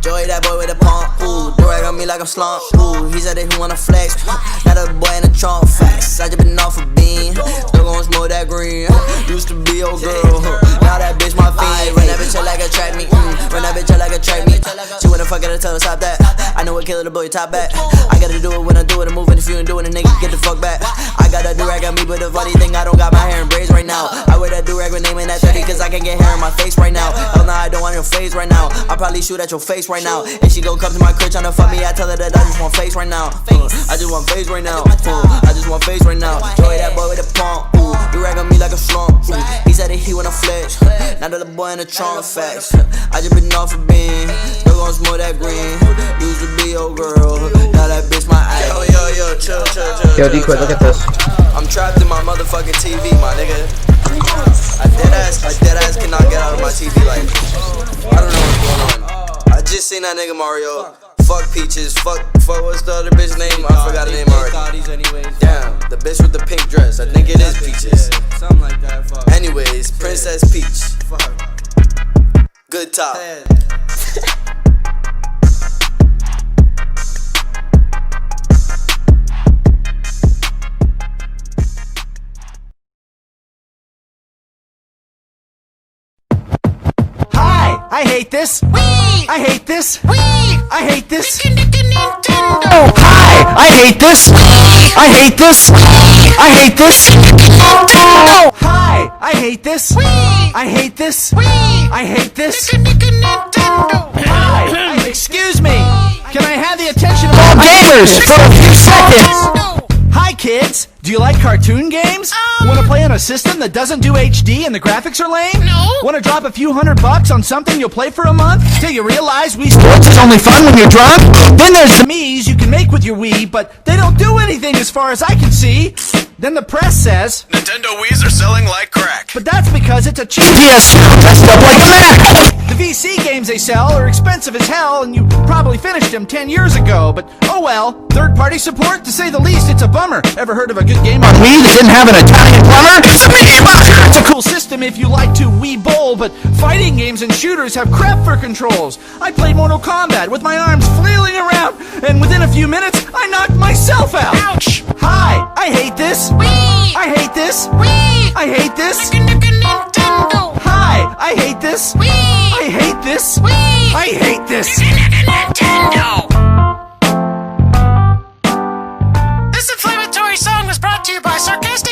Joey, that boy with the pump, ooh. Durag on me like I'm slump, ooh. He said that he wanna flex. Now the boy in the trunk, facts. I just been off a bean. Still gon' smoke that green. Used to be your girl, now that bitch my fiend. Run that bitch up like a track meet, run that bitch up like a track meet. She wanna fuck at her, tell her stop that. I know what killer the boy top back. I gotta do it when I do it, I'm moving. If you ain't doing it, nigga, get the fuck back. I got a durag on me, but the funny thing, I don't got my hair in braids right now. I wear that durag with name in that 30, cause I can't get hair in my face right now. Hell nah, I don't want your face right now. I'll probably shoot at your face right now. And she gon' come to my crib tryna fuck me, I tell her that I just want face right now. I just want face right now. I just want face right now. Joey, that boy with the pump, ooh. Durag on me like a slump, ooh. He said that he wanna flex. Now that the boy in the trunk, facts. I just been off a bean. Still gon' smoke that green. Used to be your girl, now that bitch my ass. Yo, chill. Yo, D-Quid, look at this. I'm trapped in my motherfucking TV, my nigga. I dead ass cannot get out of my TV, like, I don't know what's going on. I just seen that nigga Mario. Fuck Peaches, fuck, what's the other bitch name? I forgot the name already. Damn, the bitch with the pink dress, I think it is Peaches. Something like that, fuck. Anyways, Princess Peach. Good top. I hate this. Wii! I hate this. Wii! I hate this. Nintendo! Hi! I hate this. I hate this. I hate this. Nintendo! Hi! I hate this. Wii! I hate this. Wii! I hate this. Nintendo! Hi! Excuse me. Can I have the attention of all gamers for a few seconds? Hi kids! Do you like cartoon games? Want to play on a system that doesn't do HD and the graphics are lame? No. Want to drop a few $100 on something you'll play for a month till you realize Wii Sports is only fun when you're drunk? Then there's the Miis you can make with your Wii, but they don't do anything as far as I can see. Then the press says Nintendo Wiis are selling like crack. but that's because it's a cheap PS dressed up like a Mac. The VC games they sell are expensive as hell, and you probably finished them 10 years ago, but oh well. Third-party support, to say the least, it's a bummer. Ever heard of a good game on Wii that didn't have an Italian plumber? It's a Mickey. It's a cool system if you like to Wii bowl, but fighting games and shooters have crap for controls. I played Mortal Kombat with my arms flailing around, and within a few minutes, I knocked myself out. Ouch! Hi, I hate this. Wii! I hate this. Wii! I hate this. Nintendo! Hi, I hate this. Wii! I hate this. Wii! I hate this. Nintendo! This inflammatory song was brought to you by Sarcastic